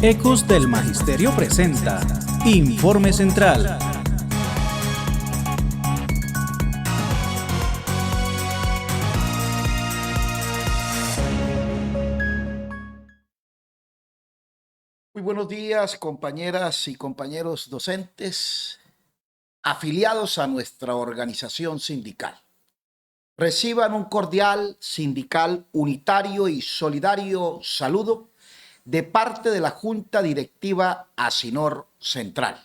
Ecos del Magisterio presenta Informe Central. Muy buenos días, compañeras y compañeros docentes afiliados a nuestra organización sindical. Reciban un cordial, sindical, unitario y solidario saludo de parte de la Junta Directiva Asinor Central.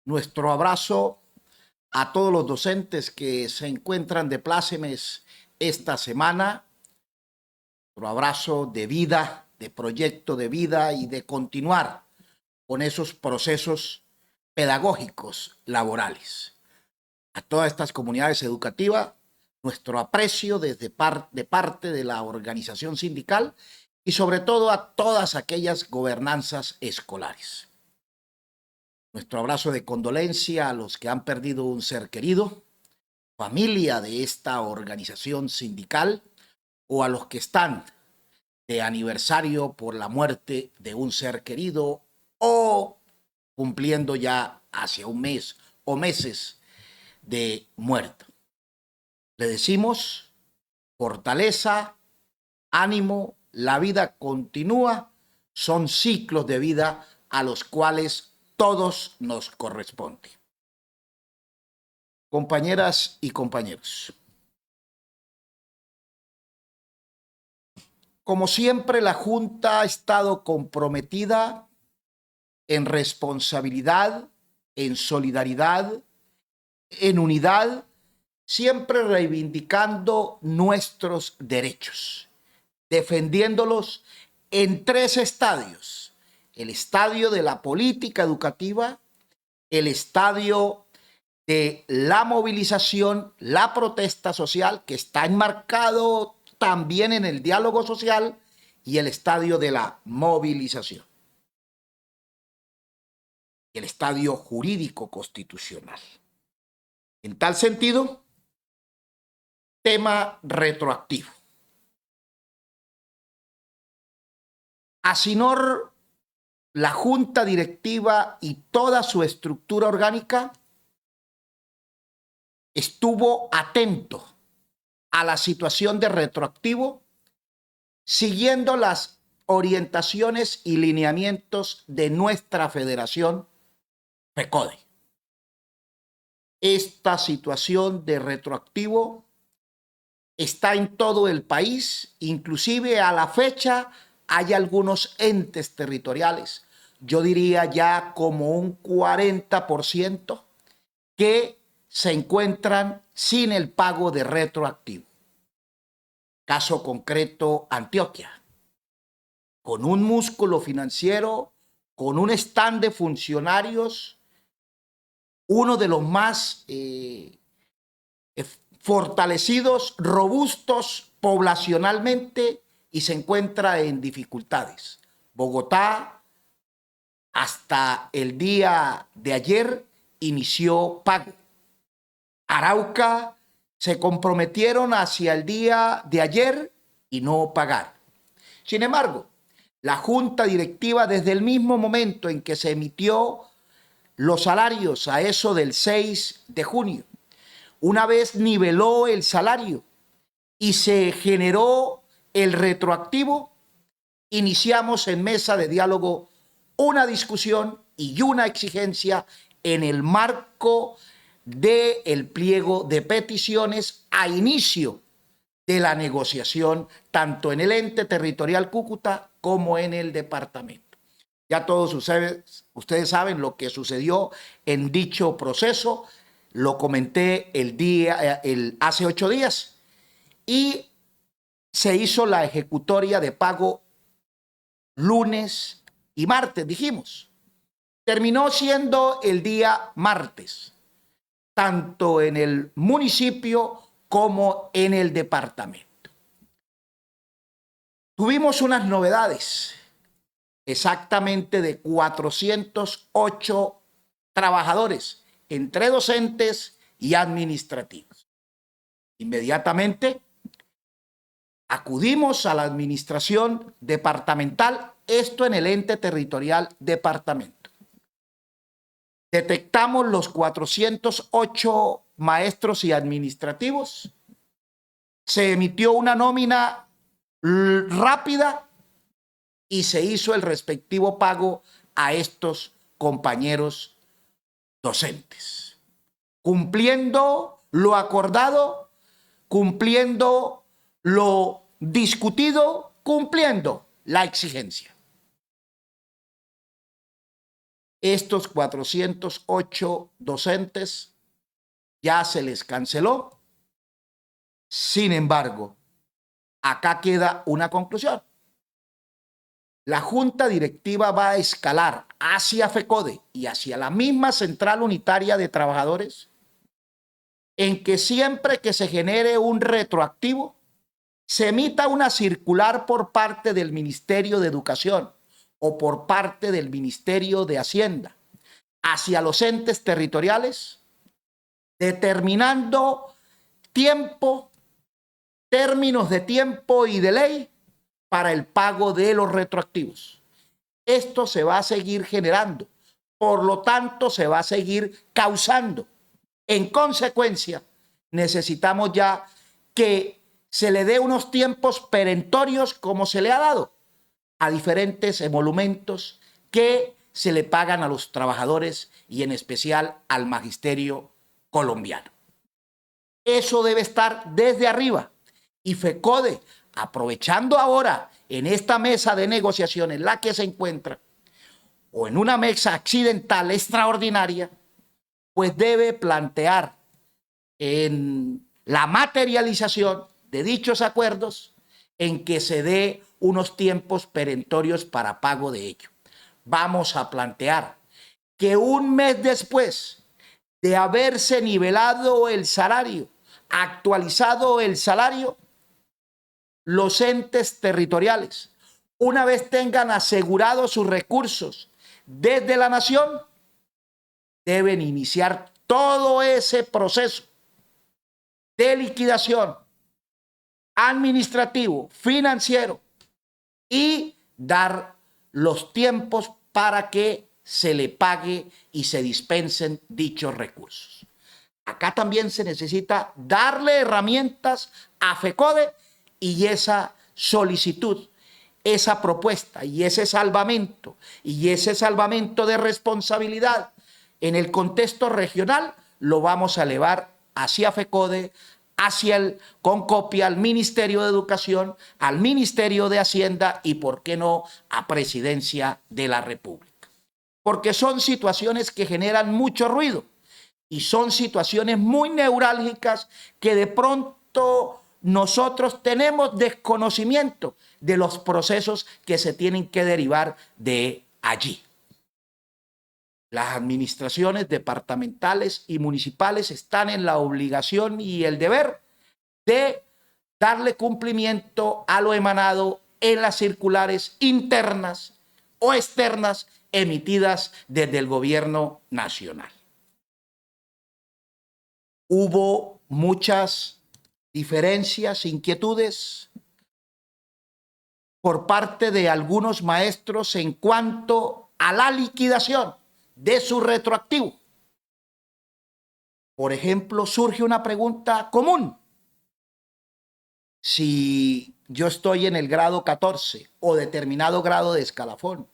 Nuestro abrazo a todos los docentes que se encuentran de plácemes esta semana. Nuestro abrazo de vida, de proyecto de vida y de continuar con esos procesos pedagógicos laborales. A todas estas comunidades educativas, nuestro aprecio de parte de la organización sindical y sobre todo a todas aquellas gobernanzas escolares. Nuestro abrazo de condolencia a los que han perdido un ser querido, familia de esta organización sindical o a los que están de aniversario por la muerte de un ser querido o cumpliendo ya hacia un mes o meses de muerto. Le decimos fortaleza, ánimo, la vida continúa, son ciclos de vida a los cuales todos nos corresponde. Compañeras y compañeros, como siempre, la Junta ha estado comprometida en responsabilidad, en solidaridad, en unidad, siempre reivindicando nuestros derechos, defendiéndolos en tres estadios: el estadio de la política educativa, el estadio de la movilización, la protesta social, que está enmarcado también en el diálogo social, y el estadio de la movilización, el estadio jurídico constitucional. En tal sentido, tema retroactivo. Asinor, la Junta Directiva y toda su estructura orgánica estuvo atento a la situación de retroactivo, siguiendo las orientaciones y lineamientos de nuestra federación FECODE. Esta situación de retroactivo está en todo el país, inclusive a la fecha hay algunos entes territoriales, yo diría ya como un 40%, que se encuentran sin el pago de retroactivo. Caso concreto, Antioquia, con un músculo financiero, con un stand de funcionarios, uno de los más fortalecidos, robustos poblacionalmente, y se encuentra en dificultades. Bogotá, hasta el día de ayer, inició pago. Arauca se comprometieron hacia el día de ayer y no pagaron. Sin embargo, la Junta Directiva, desde el mismo momento en que se emitió los salarios a eso del 6 de junio, una vez niveló el salario y se generó el retroactivo, iniciamos en mesa de diálogo una discusión y una exigencia en el marco del pliego de peticiones a inicio de la negociación, tanto en el ente territorial Cúcuta como en el departamento. Ya todos ustedes saben lo que sucedió en dicho proceso, lo comenté hace 8 días, y se hizo la ejecutoria de pago lunes y martes, dijimos. Terminó siendo el día martes, tanto en el municipio como en el departamento. Tuvimos unas novedades, exactamente de 408 trabajadores, entre docentes y administrativos. Inmediatamente Acudimos a la administración departamental, esto en el ente territorial departamento. Detectamos los 408 maestros y administrativos. Se emitió una nómina rápida y se hizo el respectivo pago a estos compañeros docentes, cumpliendo lo acordado, cumpliendo lo discutido, cumpliendo la exigencia. Estos 408 docentes ya se les canceló. Sin embargo, acá queda una conclusión. La Junta Directiva va a escalar hacia FECODE y hacia la misma Central Unitaria de Trabajadores en que siempre que se genere un retroactivo, se emita una circular por parte del Ministerio de Educación o por parte del Ministerio de Hacienda hacia los entes territoriales, determinando tiempo, términos de tiempo y de ley para el pago de los retroactivos. Esto se va a seguir generando, por lo tanto se va a seguir causando. En consecuencia, necesitamos ya que se le dé unos tiempos perentorios como se le ha dado a diferentes emolumentos que se le pagan a los trabajadores y en especial al magisterio colombiano. Eso debe estar desde arriba y FECODE, aprovechando ahora en esta mesa de negociación en la que se encuentra o en una mesa accidental extraordinaria, pues debe plantear en la materialización de dichos acuerdos en que se dé unos tiempos perentorios para pago de ello. Vamos a plantear que un mes después de haberse nivelado el salario, actualizado el salario, los entes territoriales, una vez tengan asegurados sus recursos desde la nación, deben iniciar todo ese proceso de liquidación administrativo, financiero y dar los tiempos para que se le pague y se dispensen dichos recursos. Acá también se necesita darle herramientas a FECODE y esa solicitud, esa propuesta y ese salvamento de responsabilidad en el contexto regional lo vamos a elevar hacia FECODE, hacia el CONCOPIA, al Ministerio de Educación, al Ministerio de Hacienda y, por qué no, a Presidencia de la República. Porque son situaciones que generan mucho ruido y son situaciones muy neurálgicas que de pronto nosotros tenemos desconocimiento de los procesos que se tienen que derivar de allí. Las administraciones departamentales y municipales están en la obligación y el deber de darle cumplimiento a lo emanado en las circulares internas o externas emitidas desde el gobierno nacional. Hubo muchas diferencias, inquietudes por parte de algunos maestros en cuanto a la liquidación de su retroactivo. Por ejemplo, surge una pregunta común. Si yo estoy en el grado 14 o determinado grado de escalafón,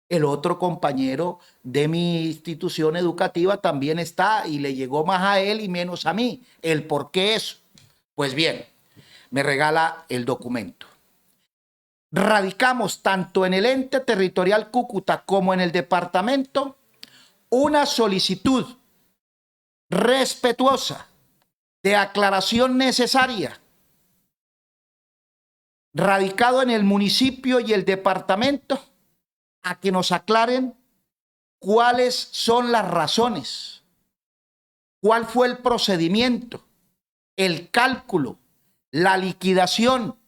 el otro compañero de mi institución educativa también está y le llegó más a él y menos a mí. ¿El por qué eso? Pues bien, me regala el documento. Radicamos tanto en el ente territorial Cúcuta como en el departamento una solicitud respetuosa de aclaración necesaria, radicado en el municipio y el departamento, a que nos aclaren cuáles son las razones, cuál fue el procedimiento, el cálculo, la liquidación,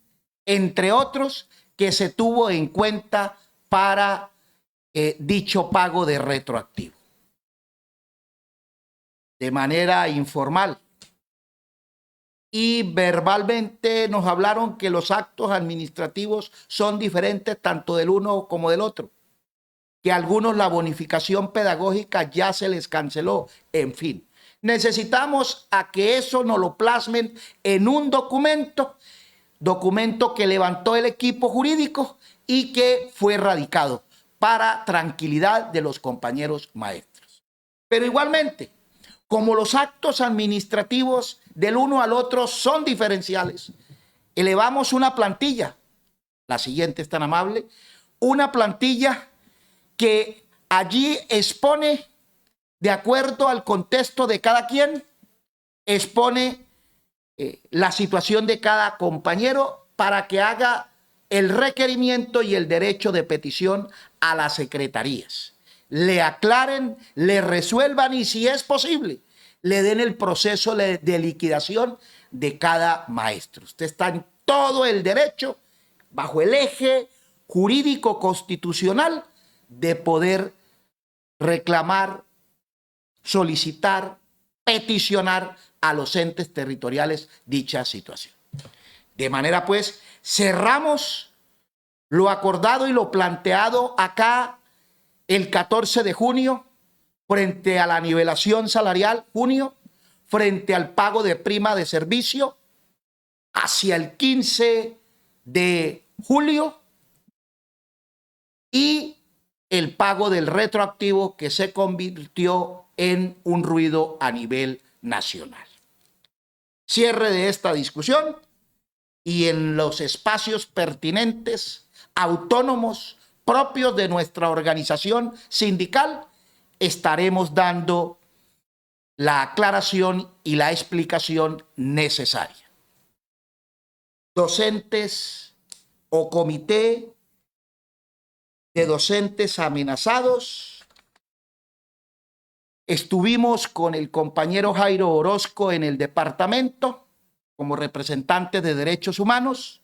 entre otros, que se tuvo en cuenta para dicho pago de retroactivo. De manera informal y verbalmente nos hablaron que los actos administrativos son diferentes tanto del uno como del otro, que a algunos la bonificación pedagógica ya se les canceló, en fin. Necesitamos a que eso nos lo plasmen en un documento que levantó el equipo jurídico y que fue radicado para tranquilidad de los compañeros maestros. Pero igualmente, como los actos administrativos del uno al otro son diferenciales, elevamos una plantilla, la siguiente es tan amable, una plantilla que allí expone, de acuerdo al contexto de cada quien, expone la situación de cada compañero para que haga el requerimiento y el derecho de petición a las secretarías. Le aclaren, le resuelvan y, si es posible, le den el proceso de liquidación de cada maestro. Usted está en todo el derecho, bajo el eje jurídico constitucional, de poder reclamar, solicitar, peticionar a los entes territoriales dicha situación. De manera pues, cerramos lo acordado y lo planteado acá el 14 de junio frente a la nivelación salarial, junio, frente al pago de prima de servicio, hacia el 15 de julio y el pago del retroactivo, que se convirtió en un ruido a nivel nacional. Cierre de esta discusión y en los espacios pertinentes, autónomos, propios de nuestra organización sindical, estaremos dando la aclaración y la explicación necesaria. Docentes o comité de docentes amenazados. Estuvimos con el compañero Jairo Orozco en el departamento como representante de derechos humanos.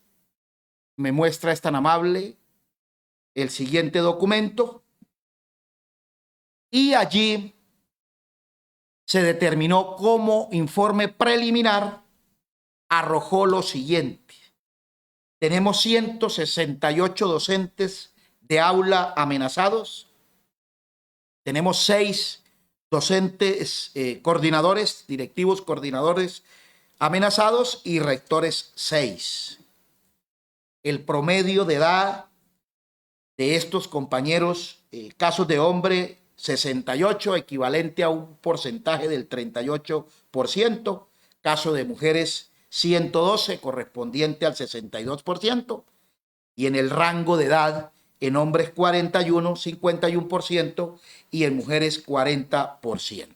Me muestra, es tan amable, el siguiente documento. Y allí se determinó como informe preliminar, arrojó lo siguiente. Tenemos 168 docentes de aula amenazados. Tenemos 6 docentes coordinadores, directivos coordinadores amenazados y rectores 6. El promedio de edad de estos compañeros, casos de hombre 68, equivalente a un porcentaje del 38%, caso de mujeres 112, correspondiente al 62%, y en el rango de edad en hombres 41, 51% y en mujeres 40%.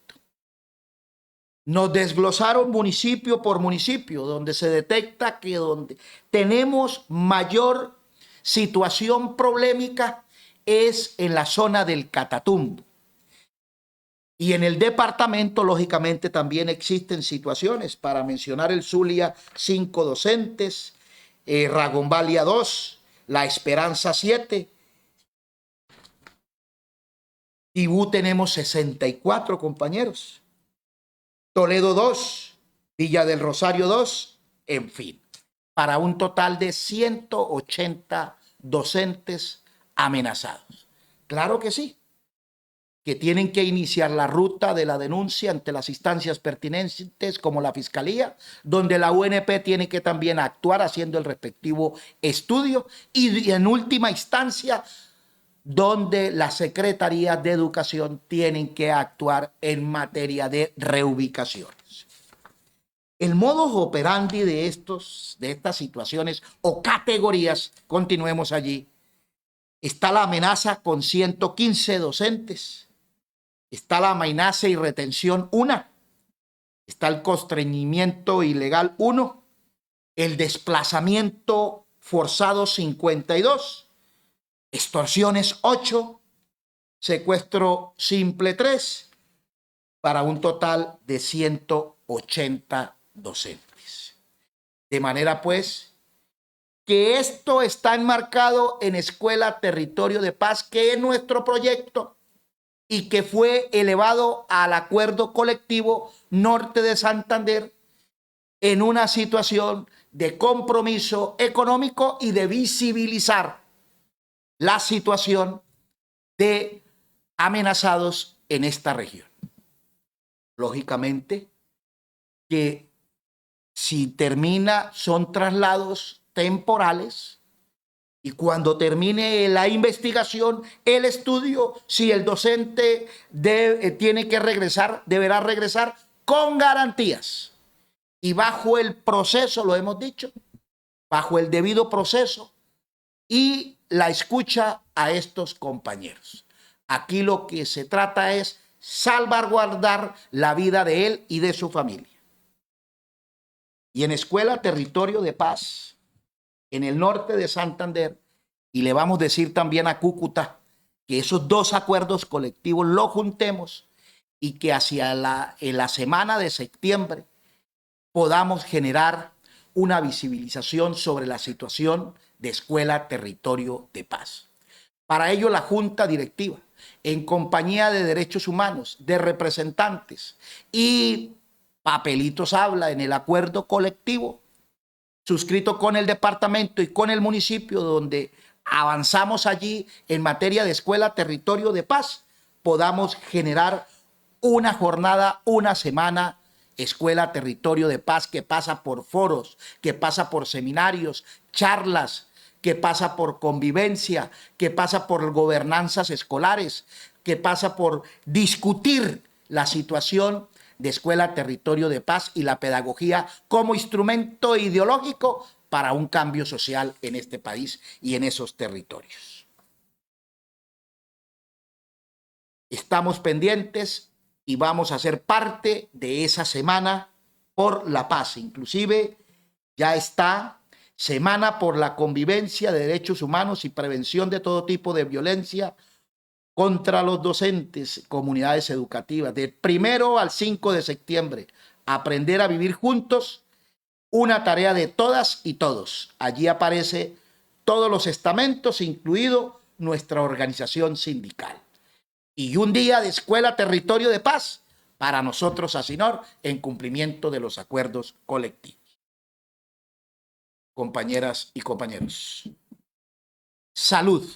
Nos desglosaron municipio por municipio, donde se detecta que donde tenemos mayor situación problemática es en la zona del Catatumbo. Y en el departamento, lógicamente, también existen situaciones. Para mencionar el Zulia, 5 docentes, Ragombalia 2, La Esperanza 7, Tibú tenemos 64 compañeros, Toledo 2, Villa del Rosario 2, en fin, para un total de 180 docentes amenazados. Claro que sí, que tienen que iniciar la ruta de la denuncia ante las instancias pertinentes como la Fiscalía, donde la UNP tiene que también actuar haciendo el respectivo estudio y en última instancia donde las secretarías de educación tienen que actuar en materia de reubicaciones. El modus operandi de estas situaciones o categorías, continuemos allí, está la amenaza con 115 docentes, está la amenaza y retención 1, está el constreñimiento ilegal 1, el desplazamiento forzado 52, extorsiones 8, secuestro simple 3, para un total de 180 docentes. De manera pues que esto está enmarcado en Escuela Territorio de Paz, que es nuestro proyecto y que fue elevado al acuerdo colectivo Norte de Santander en una situación de compromiso económico y de visibilizar la situación de amenazados en esta región. Lógicamente que si termina, son traslados temporales, y cuando termine la investigación, el estudio, si el docente tiene que regresar, deberá regresar con garantías y bajo el proceso, lo hemos dicho, bajo el debido proceso y la escucha a estos compañeros. Aquí lo que se trata es salvaguardar la vida de él y de su familia. Y en Escuela Territorio de Paz, en el norte de Santander, y le vamos a decir también a Cúcuta que esos dos acuerdos colectivos los juntemos y que hacia la semana de septiembre podamos generar una visibilización sobre la situación de Escuela Territorio de Paz. Para ello, la Junta Directiva, en compañía de Derechos Humanos, de representantes y papelitos habla en el acuerdo colectivo suscrito con el departamento y con el municipio, donde avanzamos allí en materia de Escuela Territorio de Paz, podamos generar una jornada, una semana, Escuela Territorio de Paz, que pasa por foros, que pasa por seminarios, charlas, que pasa por convivencia, que pasa por gobernanzas escolares, que pasa por discutir la situación de Escuela Territorio de Paz y la pedagogía como instrumento ideológico para un cambio social en este país y en esos territorios. Estamos pendientes y vamos a ser parte de esa semana por la paz. Inclusive ya está Semana por la Convivencia de Derechos Humanos y Prevención de todo tipo de violencia contra los docentes, comunidades educativas, del 1 al 5 de septiembre. Aprender a vivir juntos, una tarea de todas y todos. Allí aparece todos los estamentos, incluido nuestra organización sindical. Y un día de Escuela Territorio de Paz para nosotros, ASINOR, en cumplimiento de los acuerdos colectivos. Compañeras y compañeros, salud.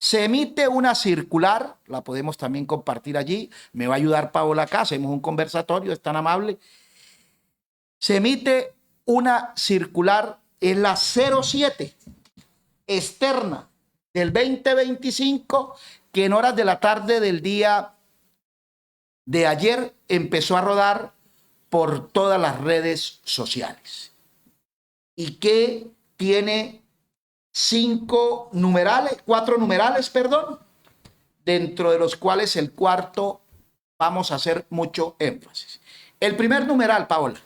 Se emite una circular, la podemos también compartir allí, me va a ayudar Paola acá, hacemos un conversatorio, es tan amable. Se emite una circular en la 07 externa del 2025, que en horas de la tarde del día de ayer empezó a rodar por todas las redes sociales y que tiene 4 numerales, dentro de los cuales el cuarto vamos a hacer mucho énfasis. El primer numeral, Paola.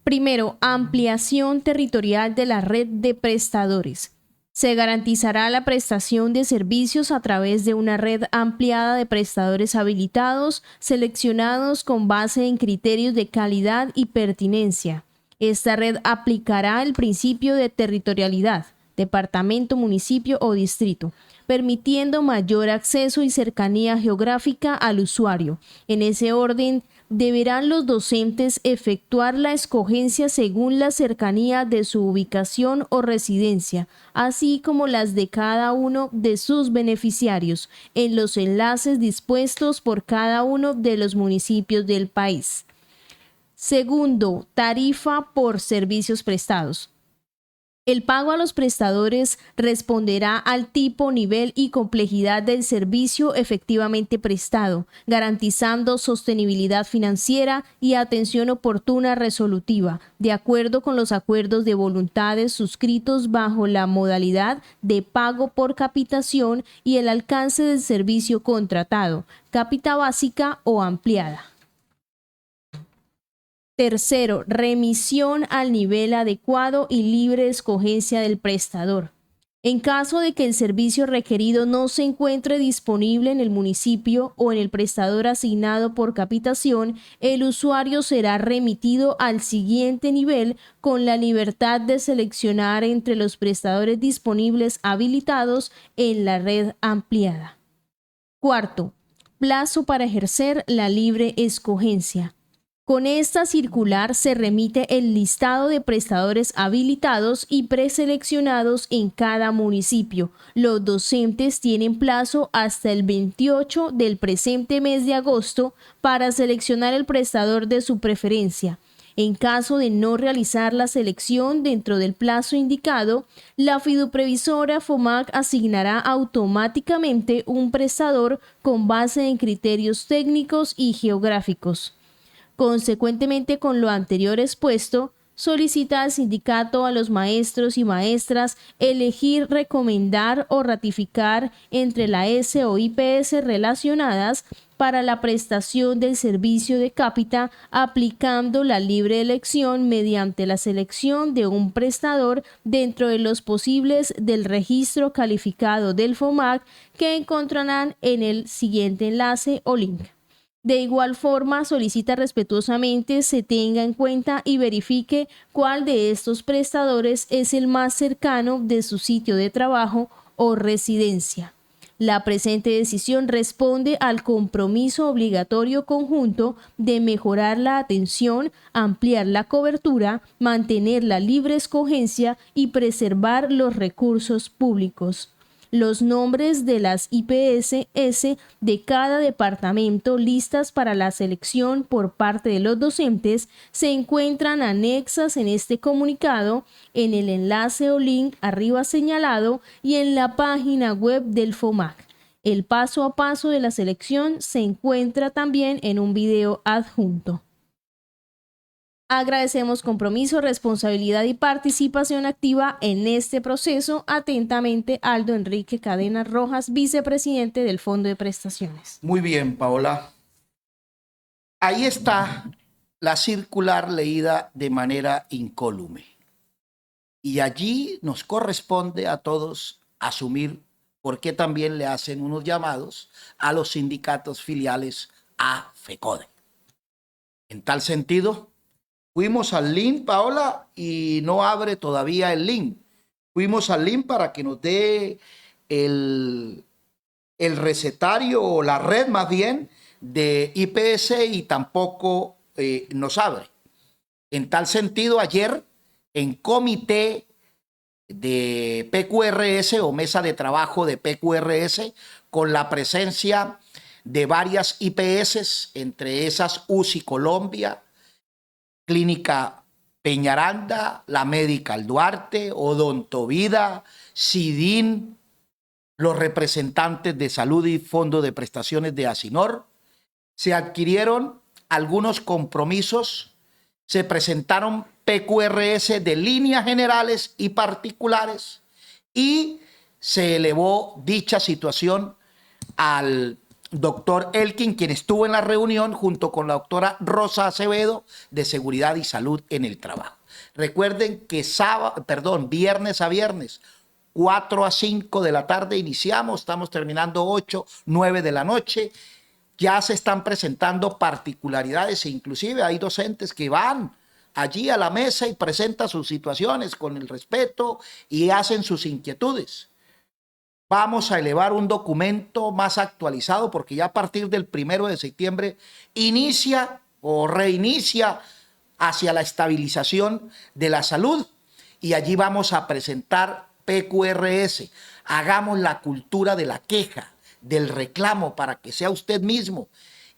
Primero, ampliación territorial de la red de prestadores. Se garantizará la prestación de servicios a través de una red ampliada de prestadores habilitados, seleccionados con base en criterios de calidad y pertinencia. Esta red aplicará el principio de territorialidad, departamento, municipio o distrito, permitiendo mayor acceso y cercanía geográfica al usuario. En ese orden, deberán los docentes efectuar la escogencia según la cercanía de su ubicación o residencia, así como las de cada uno de sus beneficiarios, en los enlaces dispuestos por cada uno de los municipios del país. Segundo, tarifa por servicios prestados. El pago a los prestadores responderá al tipo, nivel y complejidad del servicio efectivamente prestado, garantizando sostenibilidad financiera y atención oportuna resolutiva, de acuerdo con los acuerdos de voluntades suscritos bajo la modalidad de pago por capitación y el alcance del servicio contratado, cápita básica o ampliada. Tercero, remisión al nivel adecuado y libre escogencia del prestador. En caso de que el servicio requerido no se encuentre disponible en el municipio o en el prestador asignado por capitación, el usuario será remitido al siguiente nivel con la libertad de seleccionar entre los prestadores disponibles habilitados en la red ampliada. Cuarto, plazo para ejercer la libre escogencia. Con esta circular se remite el listado de prestadores habilitados y preseleccionados en cada municipio. Los docentes tienen plazo hasta el 28 del presente mes de agosto para seleccionar el prestador de su preferencia. En caso de no realizar la selección dentro del plazo indicado, la fiduprevisora FOMAC asignará automáticamente un prestador con base en criterios técnicos y geográficos. Consecuentemente, con lo anterior expuesto, solicita al sindicato a los maestros y maestras elegir, recomendar o ratificar entre la S o IPS relacionadas para la prestación del servicio de cápita, aplicando la libre elección mediante la selección de un prestador dentro de los posibles del registro calificado del FOMAC, que encontrarán en el siguiente enlace o link. De igual forma, solicita respetuosamente se tenga en cuenta y verifique cuál de estos prestadores es el más cercano de su sitio de trabajo o residencia. La presente decisión responde al compromiso obligatorio conjunto de mejorar la atención, ampliar la cobertura, mantener la libre escogencia y preservar los recursos públicos. Los nombres de las IPS de cada departamento listas para la selección por parte de los docentes se encuentran anexas en este comunicado, en el enlace o link arriba señalado y en la página web del FOMAC. El paso a paso de la selección se encuentra también en un video adjunto. Agradecemos compromiso, responsabilidad y participación activa en este proceso. Atentamente, Aldo Enrique Cadena Rojas, vicepresidente del Fondo de Prestaciones. Muy bien, Paola. Ahí está la circular leída de manera incólume. Y allí nos corresponde a todos asumir por qué también le hacen unos llamados a los sindicatos filiales a FECODE. En tal sentido, fuimos al link, Paola, y no abre todavía el link. Fuimos al link para que nos dé el recetario o la red más bien de IPS y tampoco nos abre. En tal sentido, ayer en comité de PQRS o mesa de trabajo de PQRS, con la presencia de varias IPS, entre esas UCI Colombia, Clínica Peñaranda, la Medical Duarte, Odontovida, SIDIN, los representantes de Salud y Fondo de Prestaciones de Asinor. Se adquirieron algunos compromisos, se presentaron PQRS de líneas generales y particulares y se elevó dicha situación al doctor Elkin, quien estuvo en la reunión junto con la doctora Rosa Acevedo de Seguridad y Salud en el Trabajo. Recuerden que viernes a viernes, 4 a 5 de la tarde iniciamos, estamos terminando 8, 9 de la noche. Ya se están presentando particularidades e inclusive hay docentes que van allí a la mesa y presentan sus situaciones con el respeto y hacen sus inquietudes. Vamos a elevar un documento más actualizado porque ya a partir del 1 de septiembre inicia o reinicia hacia la estabilización de la salud y allí vamos a presentar PQRS. Hagamos la cultura de la queja, del reclamo para que sea usted mismo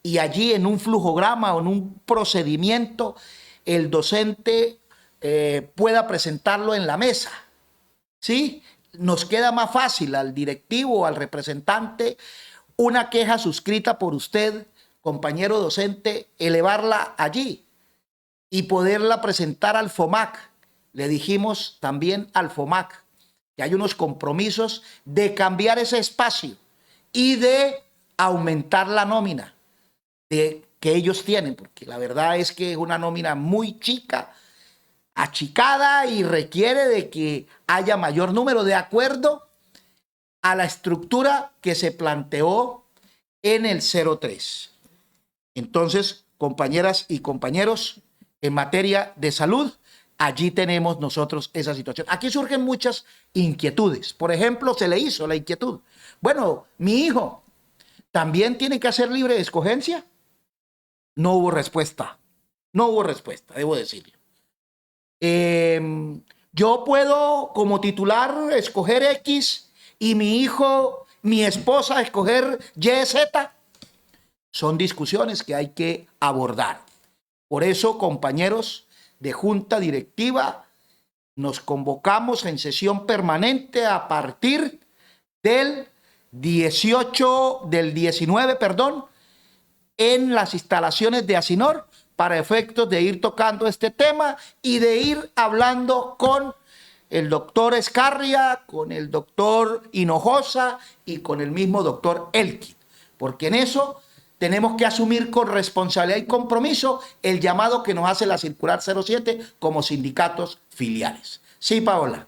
y allí en un flujograma o en un procedimiento el docente pueda presentarlo en la mesa, ¿sí? Nos queda más fácil al directivo o al representante una queja suscrita por usted, compañero docente, elevarla allí y poderla presentar al FOMAC. Le dijimos también al FOMAC que hay unos compromisos de cambiar ese espacio y de aumentar la nómina que ellos tienen, porque la verdad es que es una nómina muy chica, achicada y requiere de que haya mayor número de acuerdo a la estructura que se planteó en el 03. Entonces, compañeras y compañeros, en materia de salud, allí tenemos nosotros esa situación. Aquí surgen muchas inquietudes. Por ejemplo, se le hizo la inquietud. Bueno, mi hijo también tiene que hacer libre de escogencia. No hubo respuesta. No hubo respuesta, debo decirlo. Yo puedo, como titular, escoger X y mi hijo, mi esposa, escoger Y, Z. Son discusiones que hay que abordar. Por eso, compañeros de junta directiva, nos convocamos en sesión permanente a partir del 19, en las instalaciones de Asinor, para efectos de ir tocando este tema y de ir hablando con el doctor Escarria, con el doctor Hinojosa y con el mismo doctor Elkin, porque en eso tenemos que asumir con responsabilidad y compromiso el llamado que nos hace la circular 07 como sindicatos filiales. Sí, Paola.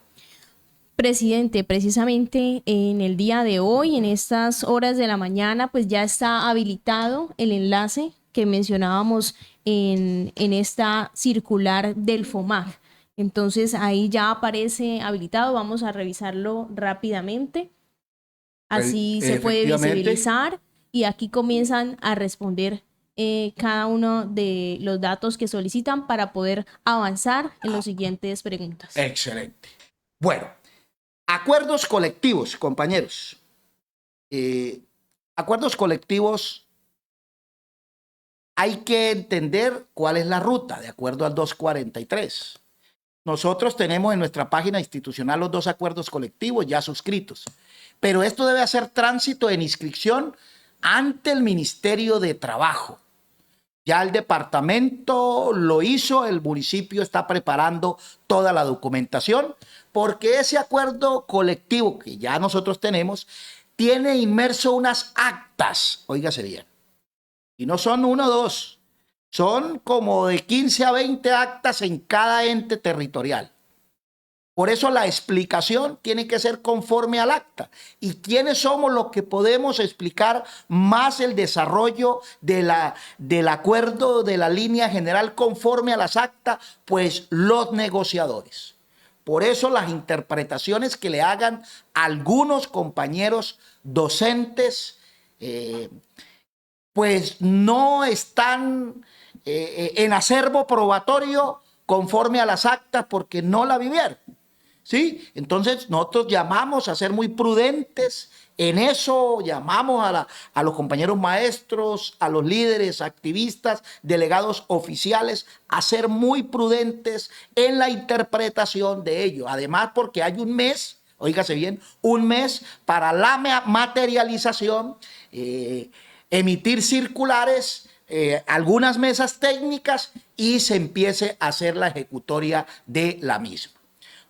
Presidente, precisamente en el día de hoy, en estas horas de la mañana, pues ya está habilitado el enlace que mencionábamos en esta circular del FOMAC. Entonces ahí ya aparece habilitado, vamos a revisarlo rápidamente. Así se puede visibilizar y aquí comienzan a responder cada uno de los datos que solicitan para poder avanzar en las siguientes preguntas. Excelente. Bueno, acuerdos colectivos, compañeros. Acuerdos colectivos, hay que entender cuál es la ruta, de acuerdo al 243. Nosotros tenemos en nuestra página institucional los 2 acuerdos colectivos ya suscritos, pero esto debe hacer tránsito en inscripción ante el Ministerio de Trabajo. Ya el departamento lo hizo, el municipio está preparando toda la documentación, porque ese acuerdo colectivo que ya nosotros tenemos tiene inmerso unas actas, óigase bien, y no son 1 o 2, son como de 15 a 20 actas en cada ente territorial. Por eso la explicación tiene que ser conforme al acta. ¿Y quiénes somos los que podemos explicar más el desarrollo del acuerdo, de la línea general conforme a las actas? Pues los negociadores. Por eso las interpretaciones que le hagan algunos compañeros docentes, pues no están en acervo probatorio conforme a las actas porque no la vivieron. ¿Sí? Entonces nosotros llamamos a ser muy prudentes en eso, llamamos a los compañeros maestros, a los líderes, activistas, delegados oficiales a ser muy prudentes en la interpretación de ello. Además, porque hay un mes, óigase bien, un mes para la materialización, emitir circulares, algunas mesas técnicas y se empiece a hacer la ejecutoria de la misma.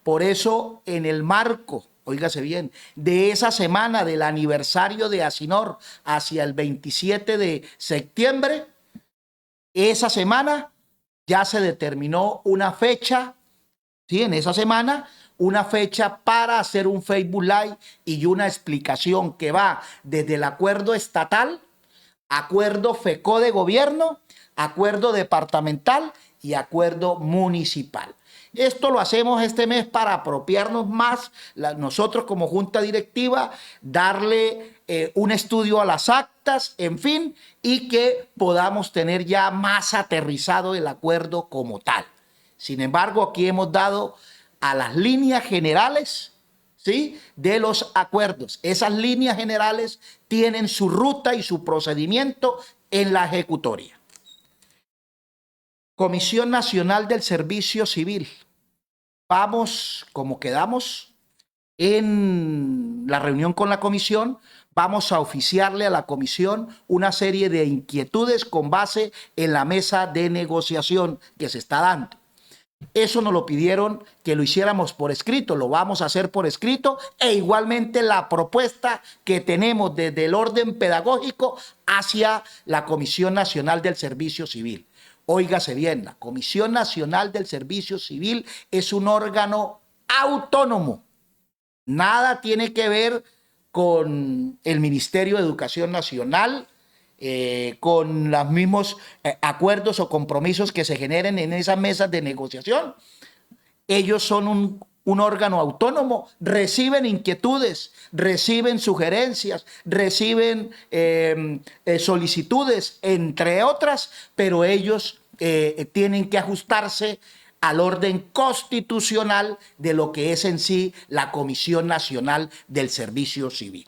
Por eso, en el marco, óigase bien, de esa semana del aniversario de Asinor hacia el 27 de septiembre, esa semana ya se determinó una fecha, ¿sí? En esa semana, una fecha para hacer un Facebook Live y una explicación que va desde el acuerdo estatal, acuerdo FECO de gobierno, acuerdo departamental y acuerdo municipal. Esto lo hacemos este mes para apropiarnos más, nosotros como junta directiva, darle un estudio a las actas, en fin, y que podamos tener ya más aterrizado el acuerdo como tal. Sin embargo, aquí hemos dado a las líneas generales, ¿sí?, de los acuerdos. Esas líneas generales tienen su ruta y su procedimiento en la ejecutoria. Comisión Nacional del Servicio Civil. Vamos, como quedamos en la reunión con la comisión, vamos a oficiarle a la comisión una serie de inquietudes con base en la mesa de negociación que se está dando. Eso nos lo pidieron que lo hiciéramos por escrito, lo vamos a hacer por escrito, e igualmente la propuesta que tenemos desde el orden pedagógico hacia la Comisión Nacional del Servicio Civil. Óigase bien, la Comisión Nacional del Servicio Civil es un órgano autónomo. Nada tiene que ver con el Ministerio de Educación Nacional, con los mismos acuerdos o compromisos que se generen en esas mesas de negociación. Ellos son un órgano autónomo, reciben inquietudes, reciben sugerencias, reciben solicitudes, entre otras, pero ellos tienen que ajustarse al orden constitucional de lo que es en sí la Comisión Nacional del Servicio Civil.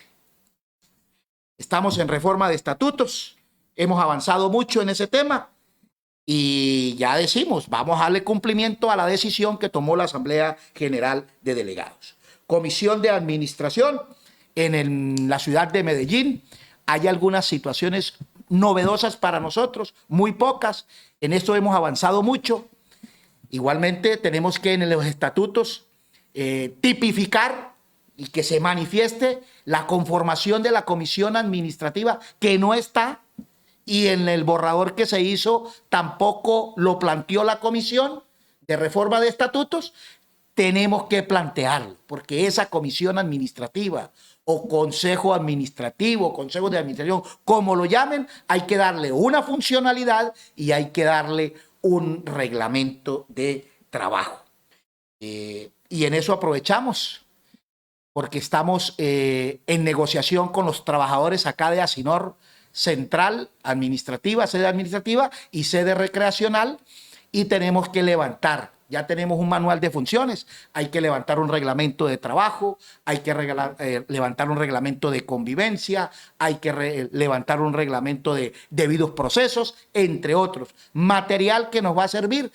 Estamos en reforma de estatutos, hemos avanzado mucho en ese tema y ya decimos, vamos a darle cumplimiento a la decisión que tomó la Asamblea General de Delegados. Comisión de Administración en la ciudad de Medellín. Hay algunas situaciones novedosas para nosotros, muy pocas. En esto hemos avanzado mucho. Igualmente tenemos que en los estatutos tipificar y que se manifieste la conformación de la comisión administrativa, que no está, y en el borrador que se hizo tampoco lo planteó la comisión de reforma de estatutos. Tenemos que plantearlo, porque esa comisión administrativa o consejo administrativo, consejo de administración, como lo llamen, hay que darle una funcionalidad y hay que darle un reglamento de trabajo. Y en eso aprovechamos, porque estamos en negociación con los trabajadores acá de Asinor Central Administrativa, sede administrativa y sede recreacional, y tenemos que levantar. Ya tenemos un manual de funciones, hay que levantar un reglamento de trabajo, hay que levantar un reglamento de convivencia, hay que levantar un reglamento de debidos procesos, entre otros. Material que nos va a servir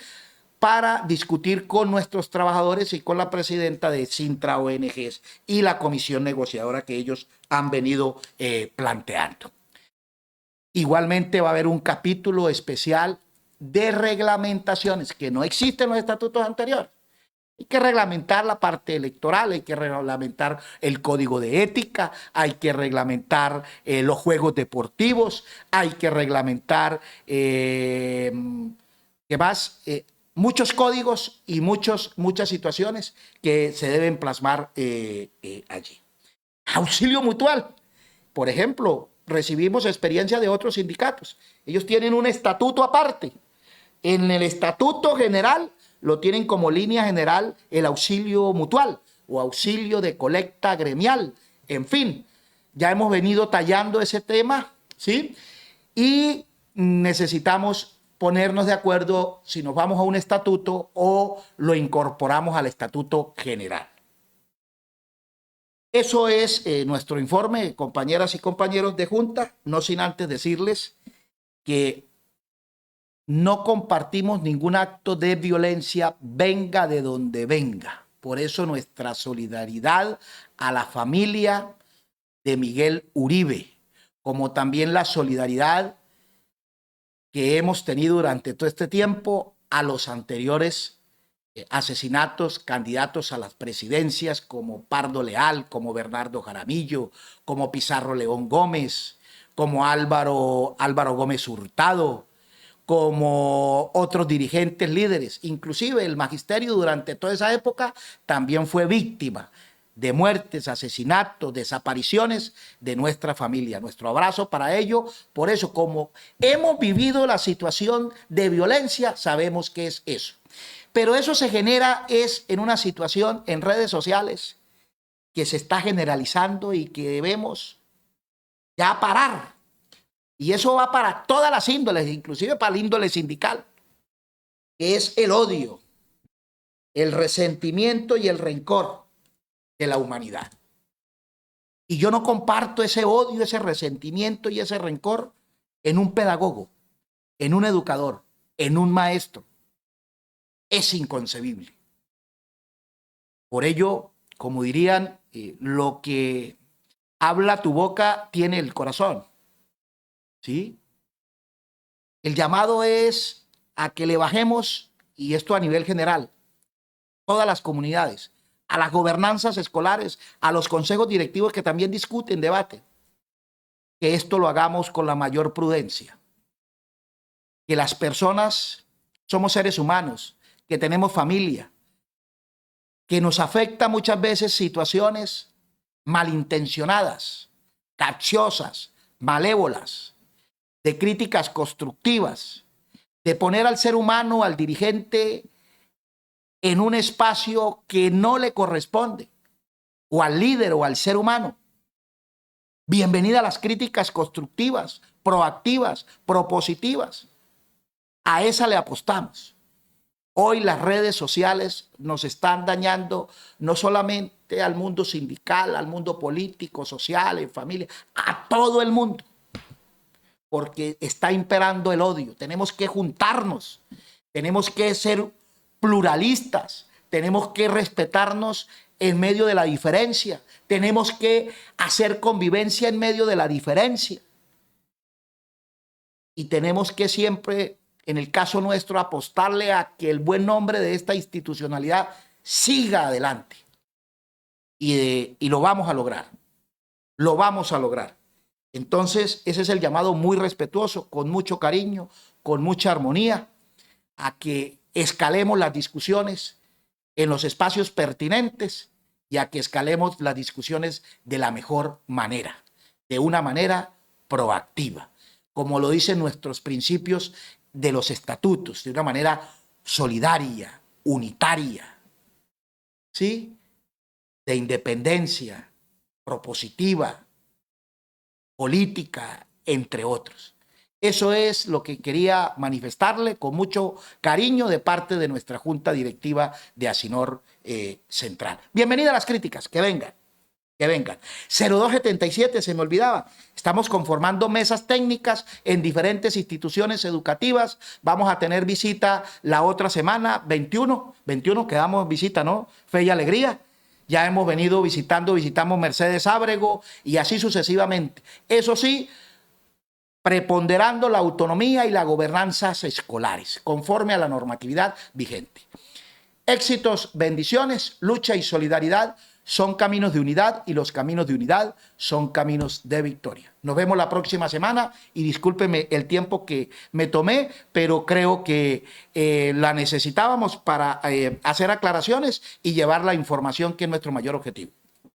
para discutir con nuestros trabajadores y con la presidenta de Sintra ONGs y la comisión negociadora que ellos han venido planteando. Igualmente va a haber un capítulo especial de reglamentaciones que no existen en los estatutos anteriores. Hay que reglamentar la parte electoral, hay que reglamentar el código de ética, hay que reglamentar los juegos deportivos, hay que reglamentar muchos códigos y muchas situaciones que se deben plasmar allí. Auxilio mutual, por ejemplo, recibimos experiencia de otros sindicatos. Ellos tienen un estatuto aparte. En el estatuto general lo tienen como línea general el auxilio mutual o auxilio de colecta gremial. En fin, ya hemos venido tallando ese tema, ¿sí? Y necesitamos ponernos de acuerdo si nos vamos a un estatuto o lo incorporamos al estatuto general. Eso es nuestro informe, compañeras y compañeros de Junta, no sin antes decirles que no compartimos ningún acto de violencia, venga de donde venga. Por eso nuestra solidaridad a la familia de Miguel Uribe, como también la solidaridad que hemos tenido durante todo este tiempo a los anteriores asesinatos, candidatos a las presidencias como Pardo Leal, como Bernardo Jaramillo, como Pizarro León Gómez, como Álvaro Gómez Hurtado, como otros dirigentes líderes. Inclusive el magisterio durante toda esa época también fue víctima de muertes, asesinatos, desapariciones de nuestra familia. Nuestro abrazo para ello. Por eso, como hemos vivido la situación de violencia, sabemos qué es eso. Pero eso se genera en una situación en redes sociales que se está generalizando y que debemos ya parar. Y eso va para todas las índoles, inclusive para la índole sindical, que es el odio, el resentimiento y el rencor de la humanidad. Y yo no comparto ese odio, ese resentimiento y ese rencor en un pedagogo, en un educador, en un maestro. Es inconcebible. Por ello, como dirían, lo que habla tu boca tiene el corazón. ¿Sí? El llamado es a que le bajemos, y esto a nivel general, todas las comunidades, a las gobernanzas escolares, a los consejos directivos que también discuten, debaten, que esto lo hagamos con la mayor prudencia. Que las personas somos seres humanos, que tenemos familia, que nos afecta muchas veces situaciones malintencionadas, capciosas, malévolas, de críticas constructivas, de poner al ser humano, al dirigente, en un espacio que no le corresponde, o al líder o al ser humano. Bienvenida a las críticas constructivas, proactivas, propositivas. A esa le apostamos. Hoy las redes sociales nos están dañando no solamente al mundo sindical, al mundo político, social, en familia, a todo el mundo. Porque está imperando el odio. Tenemos que juntarnos, tenemos que ser pluralistas, tenemos que respetarnos en medio de la diferencia, tenemos que hacer convivencia en medio de la diferencia. Y tenemos que siempre, en el caso nuestro, apostarle a que el buen nombre de esta institucionalidad siga adelante. Y lo vamos a lograr. Lo vamos a lograr. Entonces, ese es el llamado muy respetuoso, con mucho cariño, con mucha armonía, a que escalemos las discusiones en los espacios pertinentes y a que escalemos las discusiones de la mejor manera, de una manera proactiva, como lo dicen nuestros principios de los estatutos, de una manera solidaria, unitaria, ¿sí? De independencia, propositiva, política, entre otros. Eso es lo que quería manifestarle con mucho cariño de parte de nuestra Junta Directiva de Asinor Central. Bienvenida a las críticas, que vengan. Que vengan. 0277, se me olvidaba. Estamos conformando mesas técnicas en diferentes instituciones educativas. Vamos a tener visita la otra semana, 21 quedamos visita, ¿no? Fe y Alegría. Ya hemos venido visitamos Mercedes Ábrego y así sucesivamente. Eso sí, preponderando la autonomía y las gobernanzas escolares, conforme a la normatividad vigente. Éxitos, bendiciones, lucha y solidaridad son caminos de unidad y los caminos de unidad son caminos de victoria. Nos vemos la próxima semana y discúlpeme el tiempo que me tomé, pero creo que la necesitábamos para hacer aclaraciones y llevar la información que es nuestro mayor objetivo.